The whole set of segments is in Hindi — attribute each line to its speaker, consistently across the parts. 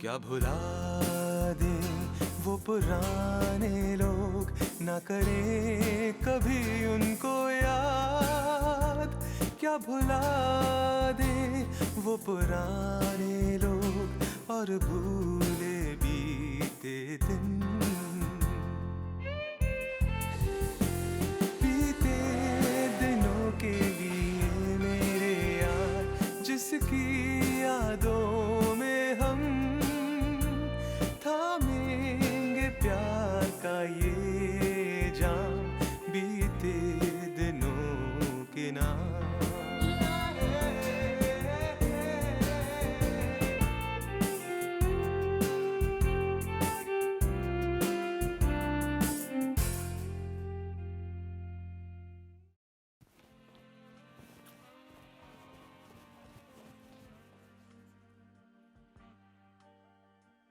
Speaker 1: क्या भुला दे वो पुराने लोग, ना करें कभी उनको याद। क्या भुला दे वो पुराने लोग और भूले बीते दिन। बीते दिनों के लिए मेरे यार, जिसकी यादों में हम थामेंगे प्यार का ये जाम, बीते दिनों के नाम।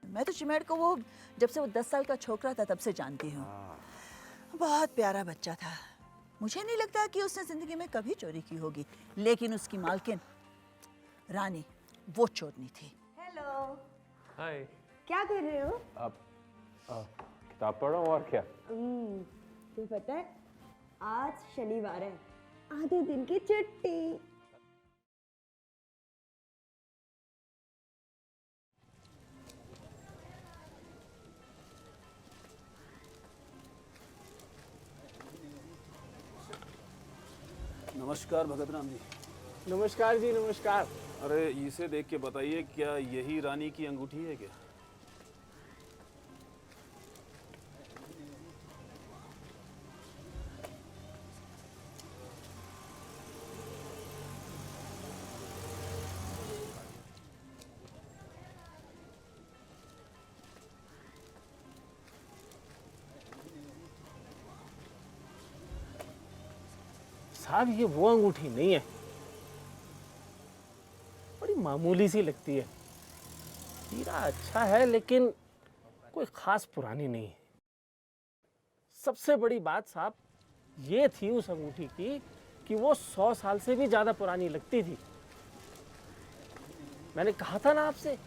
Speaker 2: मैं तो चिमेड़ को वो जब से वो 10 साल का छोकरा था तब से जानती हूँ। बहुत प्यारा बच्चा था। मुझे नहीं लगता कि उसने जिंदगी में कभी चोरी की होगी, लेकिन उसकी मालकिन रानी वो चोरनी थी।
Speaker 3: हेलो।
Speaker 4: हाय।
Speaker 3: क्या कर रहे हो?
Speaker 4: अब किताब पढ़ रहा हूँ और क्या।
Speaker 3: तुम्हें पता है आज शनिवार है, आधे दिन की छुट्टी।
Speaker 5: नमस्कार भगत राम जी।
Speaker 4: नमस्कार जी, नमस्कार।
Speaker 5: अरे इसे देख के बताइए, क्या यही रानी की अंगूठी है क्या?
Speaker 4: साहब ये वो अंगूठी नहीं है, बड़ी मामूली सी लगती है। हीरा अच्छा है लेकिन कोई खास पुरानी नहीं है। सबसे बड़ी बात साहब ये थी उस अंगूठी की कि वो 100 साल से भी ज्यादा पुरानी लगती थी। मैंने कहा था ना आपसे,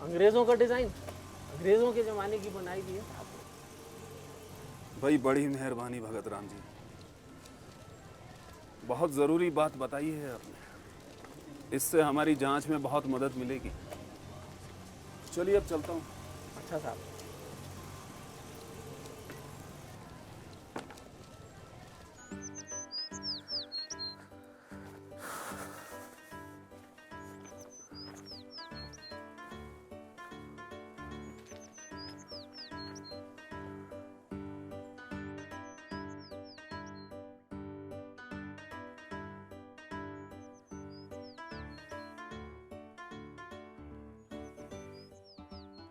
Speaker 4: अंग्रेजों का डिजाइन, अंग्रेजों के जमाने की बनाई दी है साहब।
Speaker 5: भाई बड़ी मेहरबानी भगत राम जी, बहुत ज़रूरी बात बताई है आपने। इससे हमारी जांच में बहुत मदद मिलेगी। चलिए अब चलता हूँ।
Speaker 4: अच्छा साहब।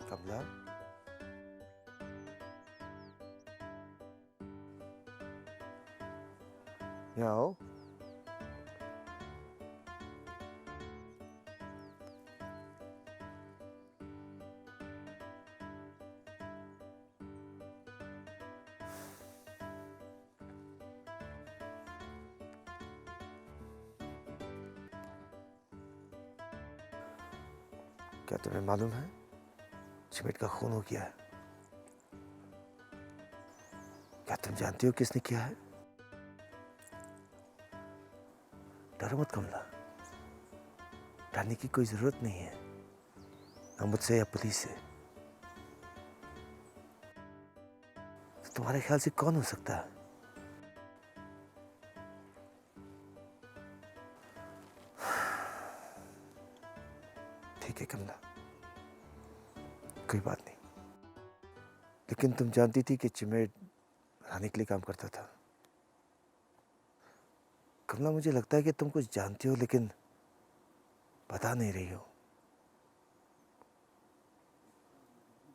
Speaker 1: कमला, यहाँ आओ। क्या तुम्हें मालूम है चिमेट का खून हो गया है? क्या तुम जानती हो किसने किया है? डरो मत कमला, डरने की कोई जरूरत नहीं है, ना मुझसे या पुलिस से। तो तुम्हारे ख्याल से कौन हो सकता है? ठीक है कमला, कोई बात नहीं। लेकिन तुम जानती थी कि चिमेट रानी के लिए काम करता था। कमला, मुझे लगता है कि तुम कुछ जानती हो लेकिन बता नहीं रही हो।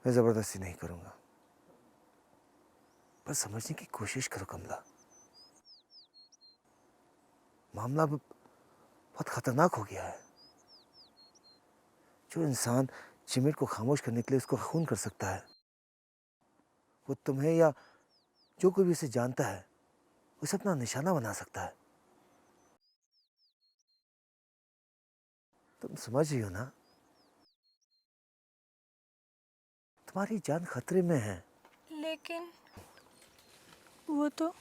Speaker 1: मैं जबरदस्ती नहीं करूंगा, पर समझने की कोशिश करो कमला। मामला बहुत खतरनाक हो गया है। जो इंसान चिमेट को खामोश करने के लिए उसको खून कर सकता है, वो तुम्हें या जो कोई भी उसे जानता है उसे अपना निशाना बना सकता है। तुम समझ रही हो ना? तुम्हारी जान खतरे में है।
Speaker 6: लेकिन वो तो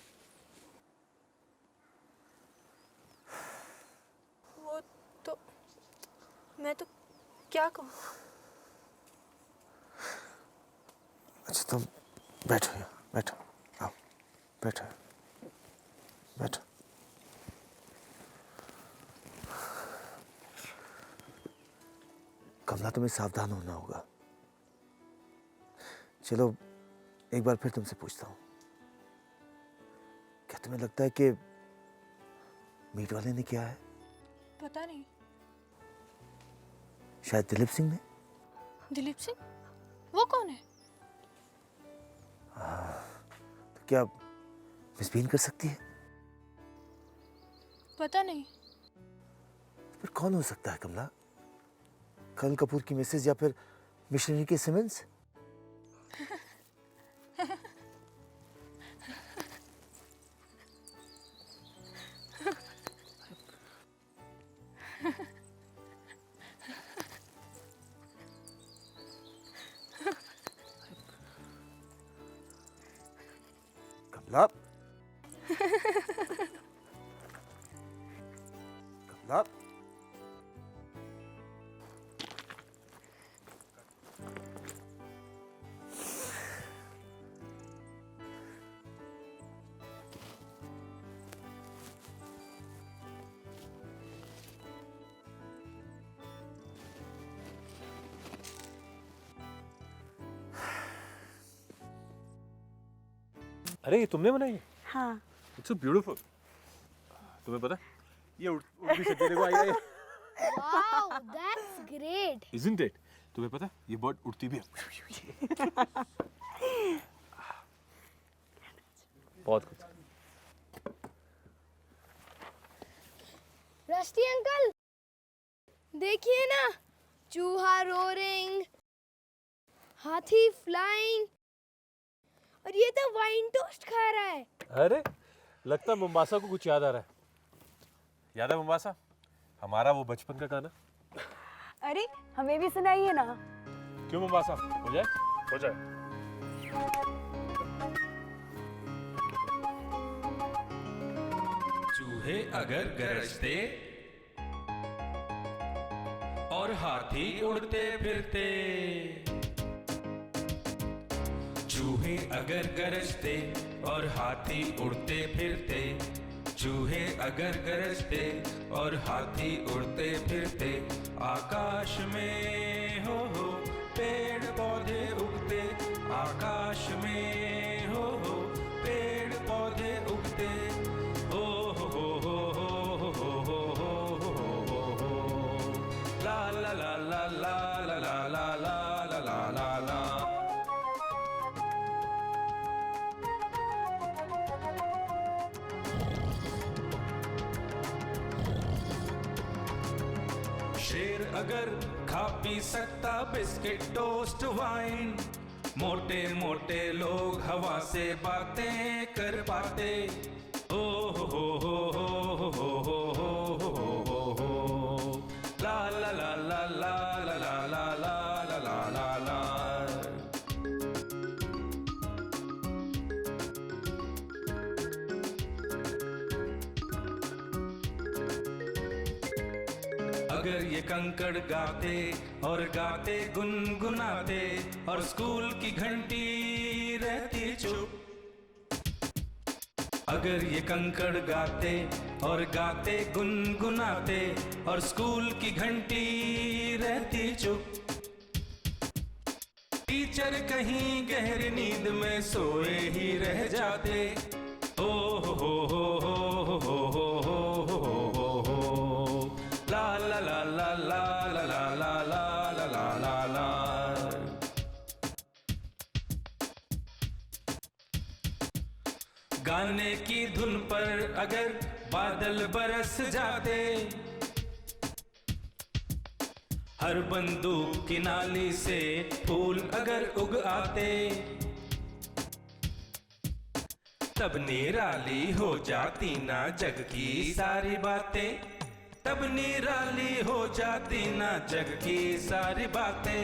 Speaker 6: मैं तो क्या कहूँ।
Speaker 1: अच्छा तुम बैठो यहाँ, बैठो, आओ बैठो बैठो। कमला, तुम्हें सावधान होना होगा। चलो एक बार फिर तुमसे पूछता हूँ, क्या तुम्हें लगता है कि मीट वाले ने किया है?
Speaker 6: पता नहीं।
Speaker 1: शायद दिलीप सिंह ने।
Speaker 6: दिलीप सिंह? वो कौन है?
Speaker 1: तो क्या मिस बीन कर सकती है?
Speaker 6: पता नहीं।
Speaker 1: फिर कौन हो सकता है कमला? कर्नल कपूर की मिसेज या फिर मिशनरी के सिमंस? कमला, कमला,
Speaker 7: अरे ये तुमने बनाई है?
Speaker 3: हाँ।
Speaker 7: It's so beautiful. तुम्हें पता ये उड़ भी सकती है। देखो आई।
Speaker 8: Wow, that's great.
Speaker 7: Isn't it? तुम्हें पता ये बर्ड उड़ती भी है। बहुत कुछ।
Speaker 8: रस्टी अंकल, देखिए ना, चूहा रोरिंग, हाथी फ्लाइंग, और ये तो वाइन टोस्ट खा रहा है।
Speaker 7: अरे लगता है मुंबासा को कुछ याद आ रहा है। याद है मुंबासा? हमारा वो बचपन का गाना।
Speaker 3: अरे हमें भी सुनाइए ना।
Speaker 7: क्यों मुंबासा? हो जाए? हो जाए।
Speaker 9: चूहे अगर गरजते और हाथी उड़ते फिरते, चूहे अगर गरजते और हाथी उड़ते फिरते, चूहे अगर गरजते और हाथी उड़ते फिरते, आकाश में हो पेड़ पौधे उगते, आकाश में हो पेड़ पौधे उगते, हो ला ला ला ला ला ला ला ला ला ला ला ला। शेर अगर खा पी सकता बिस्किट टोस्ट वाइन, मोटे मोटे लोग हवा से बातें कर पाते, ओ हो ला ला ला ला ला ला ला ला ला ला ला ला। अगर ये कंकड़ गाते और गाते गुनगुनाते और स्कूल की घंटी रहती चुप, अगर ये कंकड़ गाते और गाते गुनगुनाते और स्कूल की घंटी रहती चुप, टीचर कहीं गहरी नींद में सोए ही रह जाते, ओ हो ला ला ला ला ला ला ला ला ला ला ला ला। गाने की धुन पर अगर बादल बरस जाते, हर बंदूक की नाली से फूल अगर उग आते, तब निराली हो जाती ना जग की सारी बातें, तब निराली हो जाती ना जग की सारी बातें,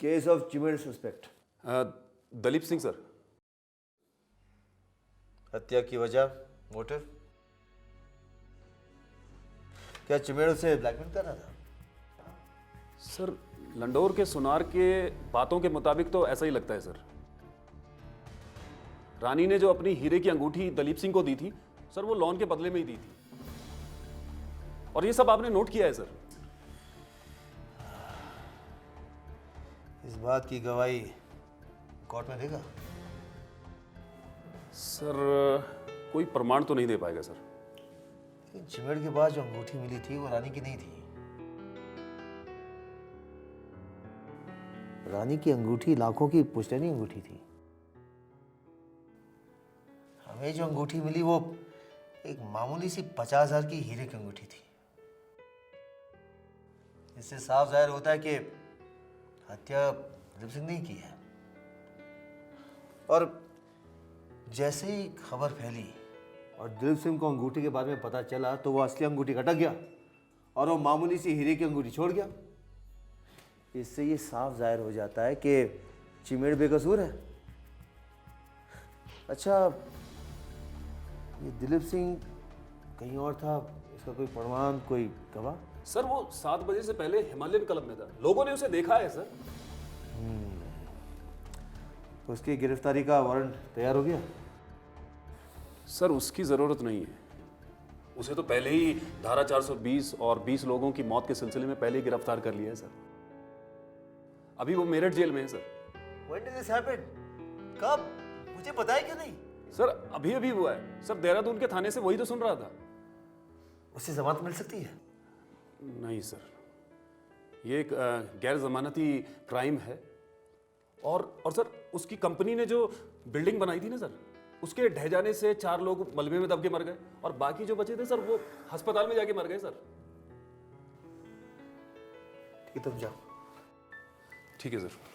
Speaker 1: केस ऑफ चिमेड़ सस्पेक्ट।
Speaker 5: दलीप सिंह सर।
Speaker 1: हत्या की वजह, मोटिव? क्या चिमेड़ उसे ब्लैकमेल कर रहा था?
Speaker 5: सर लंडोर के सुनार के बातों के मुताबिक तो ऐसा ही लगता है सर। रानी ने जो अपनी हीरे की अंगूठी दलीप सिंह को दी थी सर, वो लोन के बदले में ही दी थी। और ये सब आपने नोट किया है सर।
Speaker 1: इस बात की गवाही कोर्ट में देगा?
Speaker 5: सर कोई प्रमाण तो नहीं दे पाएगा सर।
Speaker 1: चिमेड़ के बाद जो अंगूठी मिली थी वो रानी की नहीं थी। रानी की अंगूठी लाखों की पुश्तैनी अंगूठी थी। हमें जो अंगूठी मिली वो एक मामूली सी 50,000 की हीरे की अंगूठी थी। इससे साफ जाहिर होता है कि हत्या दिलीप सिंह ने की है। और जैसे ही खबर फैली और दिलीप सिंह को अंगूठी के बारे में पता चला तो वो असली अंगूठी अटक गया और वो मामूली सी हीरे की अंगूठी छोड़ गया। इससे ये साफ जाहिर हो जाता है कि चिमेड़ बेकसूर है। अच्छा, ये दिलीप सिंह कहीं और था, इसका कोई प्रमाण, कोई गवाह?
Speaker 5: सर वो 7 बजे से पहले हिमालयन क्लब में था, लोगों ने उसे देखा है सर।
Speaker 1: उसकी गिरफ्तारी का वारंट तैयार हो गया?
Speaker 5: सर उसकी जरूरत नहीं है, उसे तो पहले ही धारा 420 और 20 लोगों की मौत के सिलसिले में पहले ही गिरफ्तार कर लिया है सर। अभी वो मेरठ जेल में है sir.
Speaker 1: When did this happen? कब? मुझे पता है क्यों नहीं?
Speaker 5: सर अभी अभी हुआ है सर, देहरादून के थाने से वही तो सुन रहा था।
Speaker 1: उससे जमानत मिल सकती है?
Speaker 5: नहीं सर, ये एक गैर जमानती क्राइम है। और सर उसकी कंपनी ने जो बिल्डिंग बनाई थी ना सर, उसके ढह जाने से 4 लोग मलबे में दब के मर गए और बाकी जो बचे थे सर वो अस्पताल में जाके मर गए सर।
Speaker 1: ठीक है, तुम जाओ।
Speaker 5: ठीक है सर।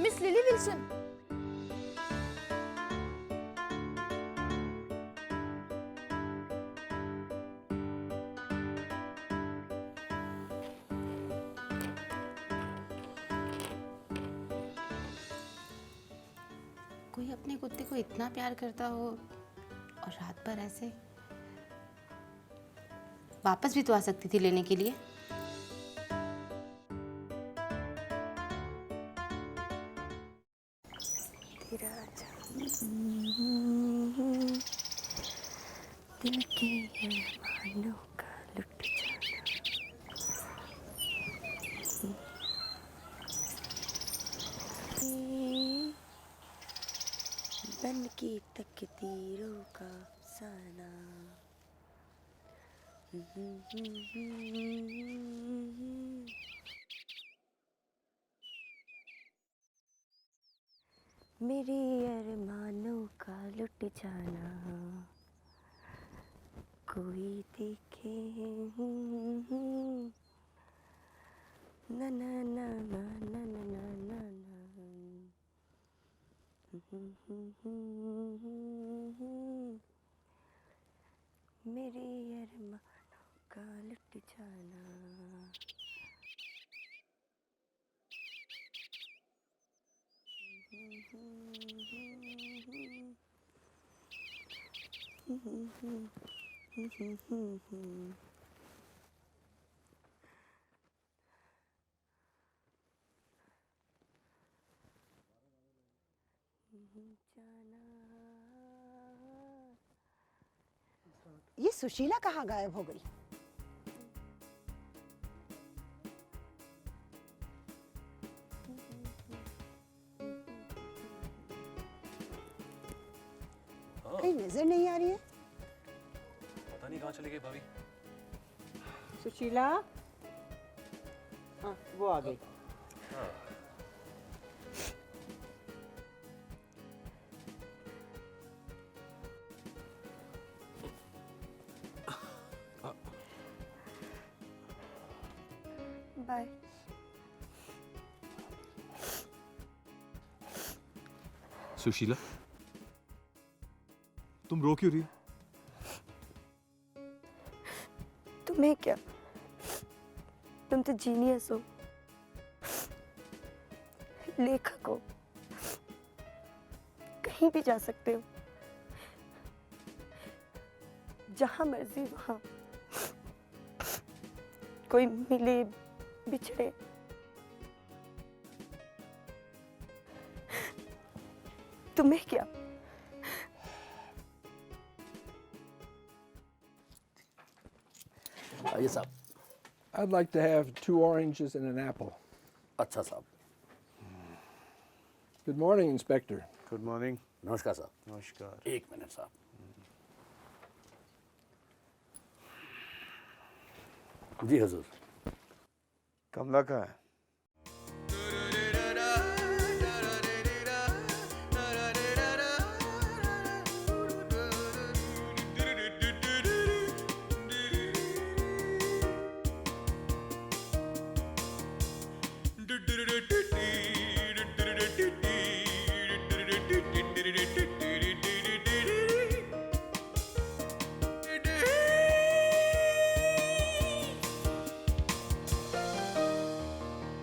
Speaker 8: Miss lily Wilson.
Speaker 6: कोई अपने कुत्ते को इतना प्यार करता हो और रात भर ऐसे। वापस भी तो आ सकती थी लेने के लिए।
Speaker 3: दिल के अरमानों का लुट जाना, बन की तकदीरों का अफसाना। मेरे अरमानों का लुट जाना। कोई देखे ना ना ना ना ना ना ना ना मेरे अरमानों का लुट जाना।
Speaker 2: ये सुशीला कहाँ गायब हो गई? कहीं नजर नहीं आ रही है।
Speaker 5: पता नहीं कहाँ चली गई भाभी।
Speaker 2: सुशीला, हाँ वो आ गई।
Speaker 3: बाय।
Speaker 7: सुशीला, तुम रो क्यों रही हो?
Speaker 3: तुम्हें क्या, तुम तो जीनियस हो, लेखक हो, कहीं भी जा सकते हो, जहां मर्जी वहां, कोई मिले बिछड़े, तुम्हें क्या?
Speaker 10: आइए साहब।
Speaker 11: I'd like to have 2 oranges and an apple.
Speaker 10: अच्छा साहब।
Speaker 11: Good morning, Inspector.
Speaker 1: Good morning.
Speaker 10: नमस्कार साहब।
Speaker 1: नमस्कार।
Speaker 10: एक मिनट साहब। जी हजूर।
Speaker 1: कमला कहाँ है?